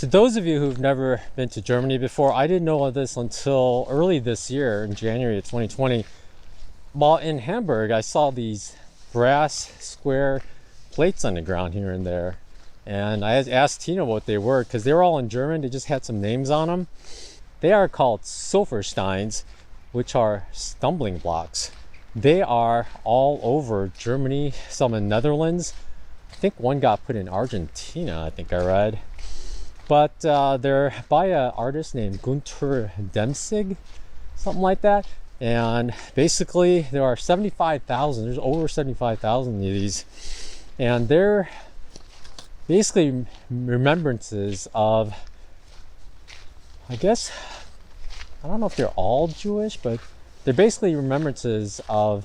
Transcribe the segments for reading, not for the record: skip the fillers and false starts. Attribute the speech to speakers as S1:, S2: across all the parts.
S1: To those of you who've never been to Germany before, I didn't know of this until early this year in January of 2020. While in Hamburg, I saw these brass square plates on the ground here and there. And I asked Tina what they were because they were all in German. They just had some names on them. They are called Stolpersteines, which are stumbling blocks. They are all over Germany, some in Netherlands. I think one got put in Argentina, I think I read. But they're by an artist named Gunter Demsig, something like that. And basically there are 75,000, there's over 75,000 of these. And they're basically remembrances of, I guess, I don't know if they're all Jewish, but they're basically remembrances of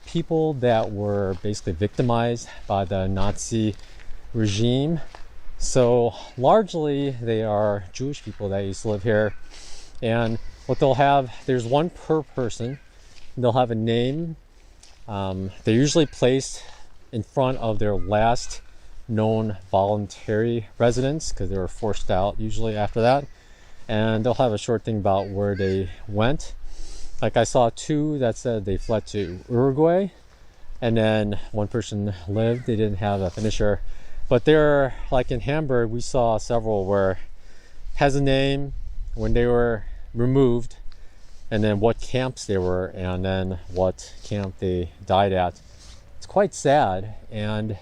S1: people that were basically victimized by the Nazi regime. So largely they are Jewish people that used to live here. And what they'll have, there's one per person. They'll have a name. They're usually placed in front of their last known voluntary residence because they were forced out usually after that. And they'll have a short thing about where they went. Like I saw two that said they fled to Uruguay, and then one person lived. They didn't have a finisher. But there, like in Hamburg, we saw several where it has a name, when they were removed, and then what camps they were, and then what camp they died at. It's quite sad, and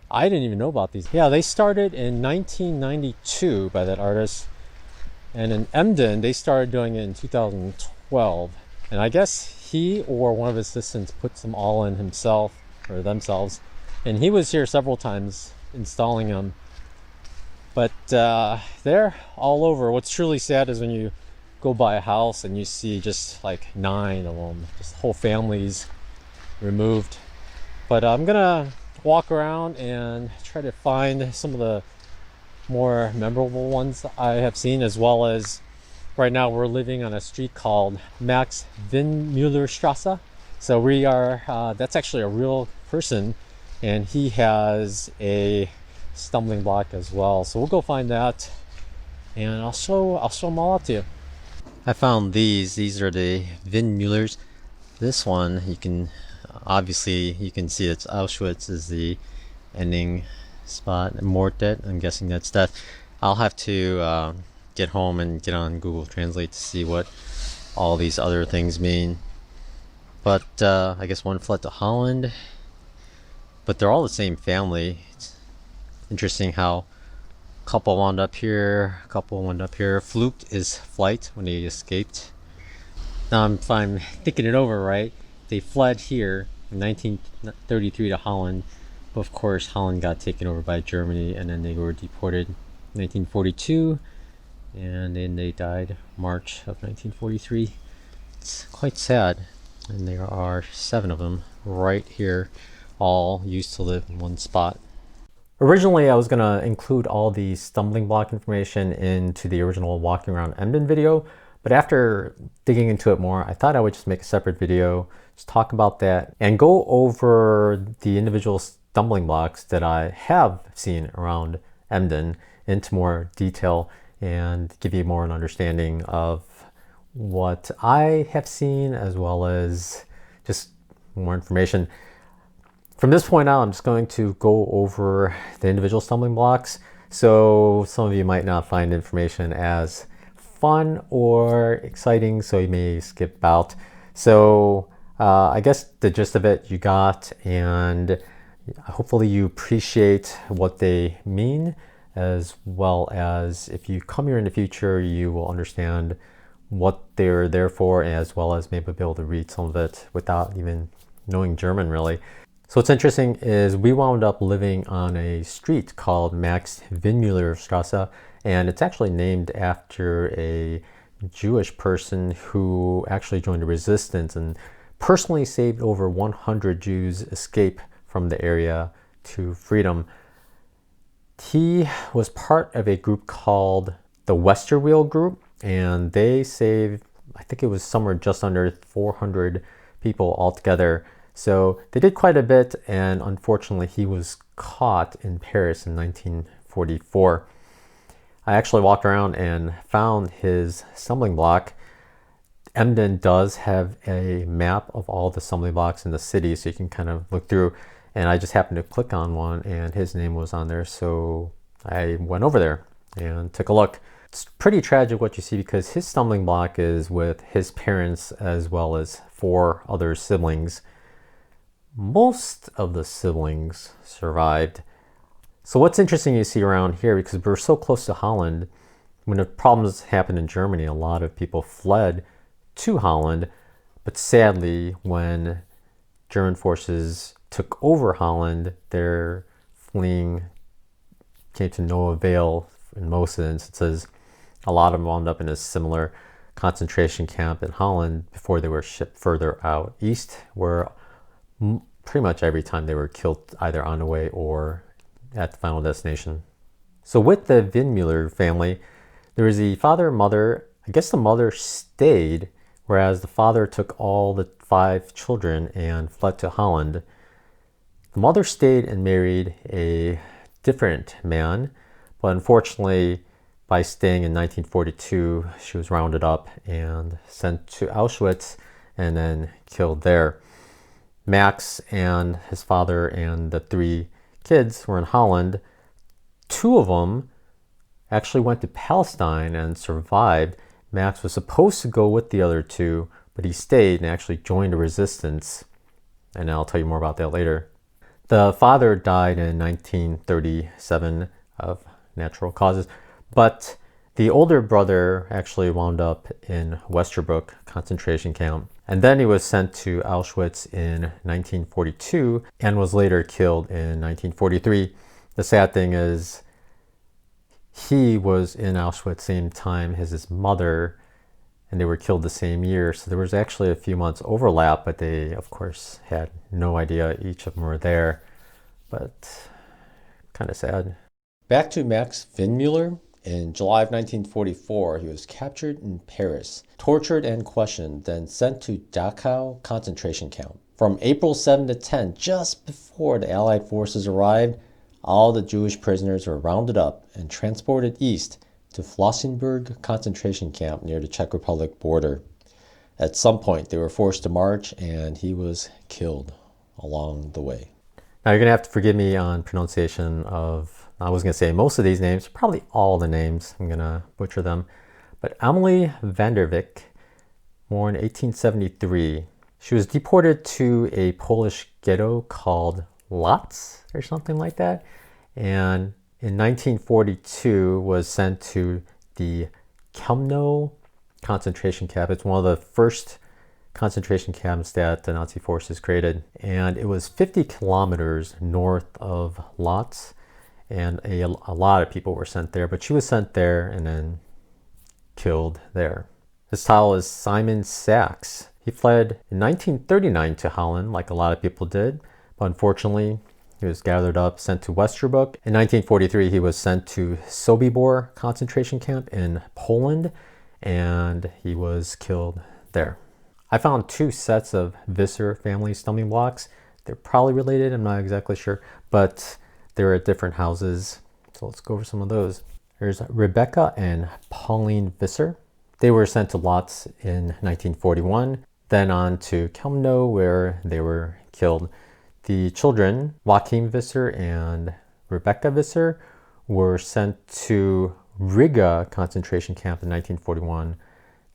S1: I didn't even know about these. Yeah, they started in 1992 by that artist, and in Emden, they started doing it in 2012. And I guess he or one of his assistants puts them all in himself, or themselves, and he was here several times installing them. But they're all over. What's truly sad is when you go by a house and you see just like 9 of them, just whole families removed. But I'm gonna walk around and try to find some of the more memorable ones I have seen, as well as right now we're living on a street called Max Windmüllerstraße. So we are, that's actually a real person, and he has a stumbling block as well. So we'll go find that, and I'll show them all out to you. I found these are the Windmüllers. This one, you can see it's Auschwitz is the ending spot. Mortet, I'm guessing that's death. I'll have to get home and get on Google Translate to see what all these other things mean. But I guess one fled to Holland, but they're all the same family. It's interesting how a couple wound up here, a couple wound up here. Flucht is flight, when they escaped. Now if I'm thinking it over right, they fled here in 1933 to Holland, but of course Holland got taken over by Germany, and then they were deported in 1942, and then they died March of 1943. It's quite sad, and there are 7 of them right here, all used to live in one spot. Originally, I was going to include all the stumbling block information into the original Walking Around Emden video, but after digging into it more, I thought I would just make a separate video, just talk about that, and go over the individual stumbling blocks that I have seen around Emden into more detail, and give you more an understanding of what I have seen, as well as just more information. From this point on, I'm just going to go over the individual stumbling blocks. So some of you might not find information as fun or exciting, so you may skip out. So I guess the gist of it you got, and hopefully you appreciate what they mean, as well as if you come here in the future, you will understand what they're there for, as well as maybe be able to read some of it without even knowing German really. So what's interesting is we wound up living on a street called Max Windmüllerstraße, and it's actually named after a Jewish person who actually joined the resistance and personally saved over 100 Jews escape from the area to freedom. He was part of a group called the WWII group, and they saved, I think it was somewhere just under 400 people altogether. So they did quite a bit, and unfortunately he was caught in Paris in 1944. I actually walked around and found his stumbling block. Emden does have a map of all the stumbling blocks in the city, so you can kind of look through. And I just happened to click on one, and his name was on there, so I went over there and took a look. It's pretty tragic what you see, because his stumbling block is with his parents as well as 4 other siblings. Most of the siblings survived. So what's interesting you see around here, because we're so close to Holland, when the problems happened in Germany, a lot of people fled to Holland, but sadly, when German forces took over Holland, their fleeing came to no avail in most instances. A lot of them wound up in a similar concentration camp in Holland before they were shipped further out east, where pretty much every time they were killed either on the way or at the final destination. So with the Windmüller family, there was the father and mother. I guess the mother stayed, whereas the father took all the 5 children and fled to Holland. The mother stayed and married a different man, but unfortunately, by staying in 1942, she was rounded up and sent to Auschwitz and then killed there. Max and his father and the 3 kids were in Holland. 2 of them actually went to Palestine and survived. Max was supposed to go with the other 2, but he stayed and actually joined the resistance. And I'll tell you more about that later. The father died in 1937 of natural causes, but the older brother actually wound up in Westerbork concentration camp. And then he was sent to Auschwitz in 1942 and was later killed in 1943. The sad thing is, he was in Auschwitz same time as his mother, and they were killed the same year. So there was actually a few months overlap, but they, of course, had no idea each of them were there. But kind of sad. Back to Max Windmüller. In July of 1944, he was captured in Paris, tortured and questioned, then sent to Dachau concentration camp. From April 7 to 10, just before the Allied forces arrived, all the Jewish prisoners were rounded up and transported east to Flossenburg concentration camp near the Czech Republic border. At some point, they were forced to march, and he was killed along the way. Now, you're going to have to forgive me on pronunciation of, I was going to say most of these names, probably all the names. I'm going to butcher them. But Amelie van der Wijk, born 1873. She was deported to a Polish ghetto called Lotz or something like that. And in 1942 was sent to the Chełmno concentration camp. It's one of the first concentration camps that the Nazi forces created. And it was 50 kilometers north of Lotz. And a lot of people were sent there, but she was sent there and then killed there. His title is Simon Sachs. He fled in 1939 to Holland, like a lot of people did, but unfortunately, he was gathered up, sent to Westerbork. In 1943, he was sent to Sobibor concentration camp in Poland, and he was killed there. I found 2 sets of Visser family stumbling blocks. They're probably related, I'm not exactly sure, but they're at different houses. So let's go over some of those. There's Rebecca and Pauline Visser. They were sent to Lotz in 1941, then on to Chełmno, where they were killed. The children, Joachim Visser and Rebecca Visser, were sent to Riga concentration camp in 1941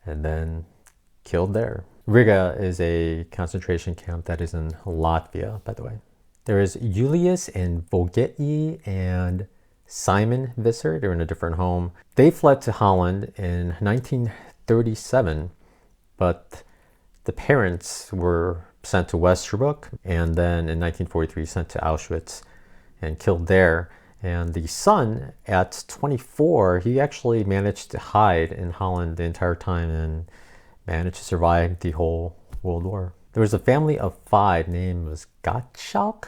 S1: and then killed there. Riga is a concentration camp that is in Latvia, by the way. There is Julius and Vogeti and Simon Visser. They're in a different home. They fled to Holland in 1937, but the parents were sent to Westerbork and then in 1943 sent to Auschwitz and killed there. And the son, at 24, he actually managed to hide in Holland the entire time and managed to survive the whole World War. There was a family of 5 named was Gottschalk.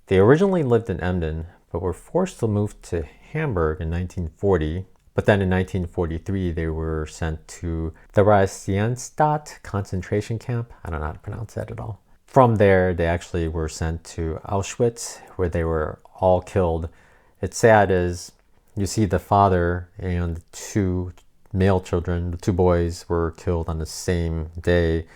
S1: They originally lived in Emden, but were forced to move to Hamburg in 1940. But then in 1943, they were sent to the Theresienstadt concentration camp. I don't know how to pronounce that at all. From there, they actually were sent to Auschwitz, where they were all killed. It's sad is you see the father and the two male children, the two boys, were killed on the same day,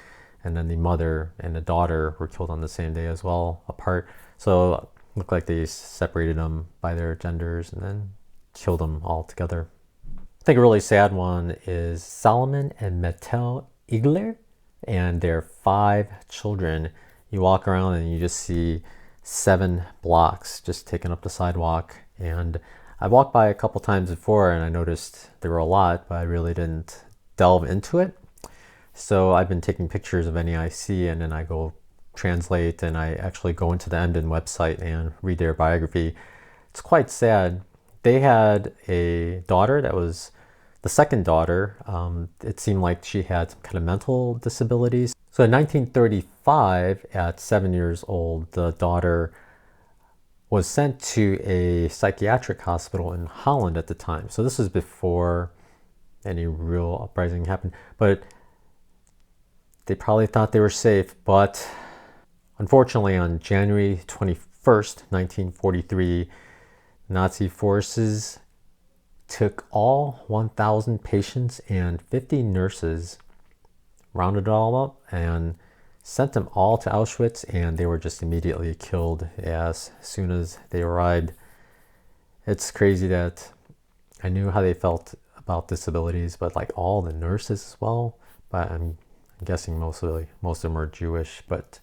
S1: and then the mother and the daughter were killed on the same day as well, apart. So it looked like they separated them by their genders and then killed them all together. I think a really sad one is Solomon and Mettel Igler and their 5 children. You walk around and you just see 7 blocks just taking up the sidewalk. And I walked by a couple times before and I noticed there were a lot, but I really didn't delve into it. So I've been taking pictures of any I see, and then I go translate, and I actually go into the Emden website and read their biography. It's quite sad. They had a daughter that was the second daughter. It seemed like she had some kind of mental disabilities. So in 1935, at 7 years old, the daughter was sent to a psychiatric hospital in Holland at the time. So this is before any real uprising happened. But they probably thought they were safe. But unfortunately, on January 21st, 1943, Nazi forces took all 1,000 patients and 50 nurses, rounded it all up, and sent them all to Auschwitz, and they were just immediately killed as soon as they arrived. It's crazy that I knew how they felt about disabilities, but like all the nurses as well. But I'm guessing most of them are Jewish, but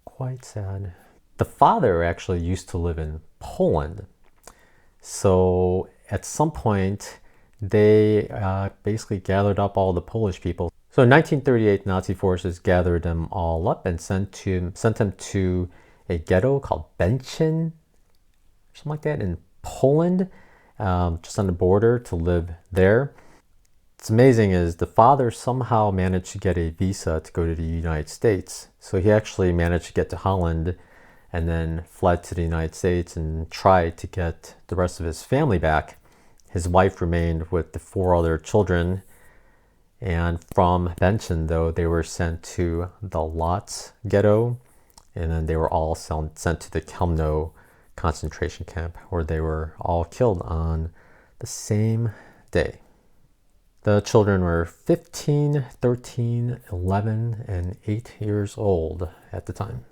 S1: quite sad. The father actually used to live in Poland. So at some point, they basically gathered up all the Polish people. So in 1938, Nazi forces gathered them all up and sent them to a ghetto called Bęcin, something like that, in Poland, just on the border, to live there. What's amazing is the father somehow managed to get a visa to go to the United States. So he actually managed to get to Holland and then fled to the United States and tried to get the rest of his family back. His wife remained with the 4 other children. And from Bęcin, though, they were sent to the Lodz ghetto, and then they were all sent to the Chełmno concentration camp, where they were all killed on the same day. The children were 15, 13, 11, and 8 years old at the time.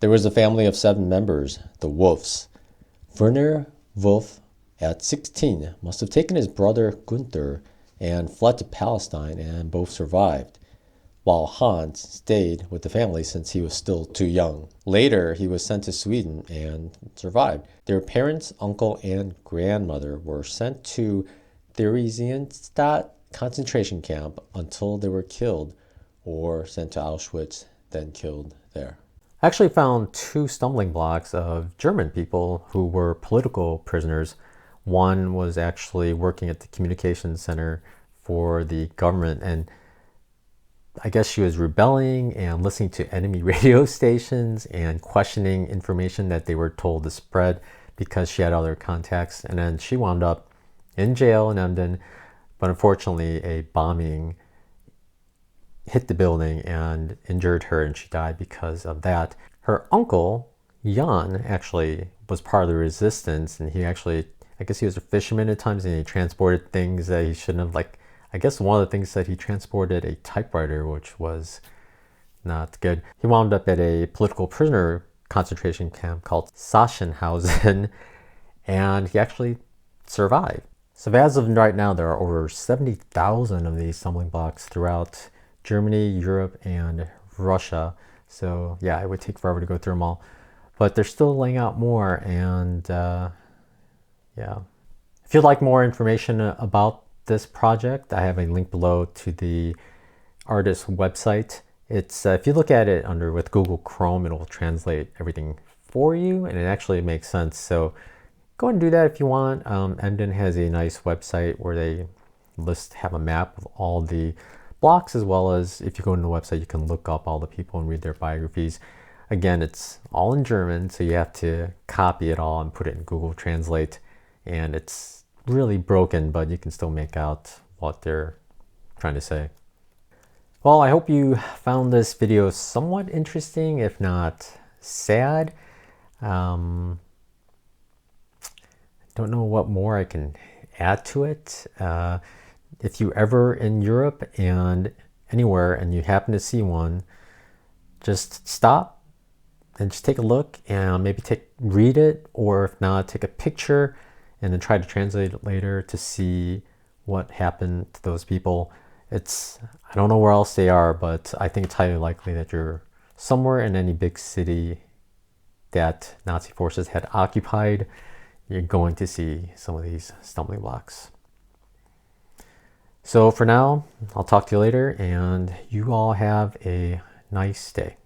S1: There was a family of 7 members, the Wolfs. Werner Wolf, at 16, must have taken his brother Gunther and fled to Palestine, and both survived, while Hans stayed with the family since he was still too young. Later, he was sent to Sweden and survived. Their parents, uncle, and grandmother were sent to Theresienstadt concentration camp until they were killed or sent to Auschwitz, then killed there. I actually found 2 stumbling blocks of German people who were political prisoners. One was actually working at the communications center for the government, and I guess she was rebelling and listening to enemy radio stations and questioning information that they were told to spread because she had other contacts. And then she wound up in jail in Emden, but unfortunately a bombing hit the building and injured her, and she died because of that. Her uncle, Jan, actually was part of the resistance, and he actually, I guess he was a fisherman at times, and he transported things that he shouldn't have. Like, I guess one of the things that he transported a typewriter, which was not good. He wound up at a political prisoner concentration camp called Sachsenhausen, and he actually survived. So as of right now, there are over 70,000 of these stumbling blocks throughout Germany, Europe, and Russia. So yeah, it would take forever to go through them all, but they're still laying out more. And yeah, if you'd like more information about this project, I have a link below to the artist's website. It's if you look at it with Google Chrome, it'll translate everything for you, and it actually makes sense. So go ahead and do that if you want. Emden has a nice website where they have a map of all the blocks, as well as if you go to the website, you can look up all the people and read their biographies. Again, it's all in German, so you have to copy it all and put it in Google Translate, and it's really broken, but you can still make out what they're trying to say. Well, I hope you found this video somewhat interesting, if not sad. don't know what more I can add to it. If you ever in Europe and anywhere and you happen to see one, just stop and just take a look and maybe read it, or if not, take a picture and then try to translate it later to see what happened to those people. I don't know where else they are, but I think it's highly likely that you're somewhere in any big city that Nazi forces had occupied. You're going to see some of these stumbling blocks. So for now, I'll talk to you later, and you all have a nice day.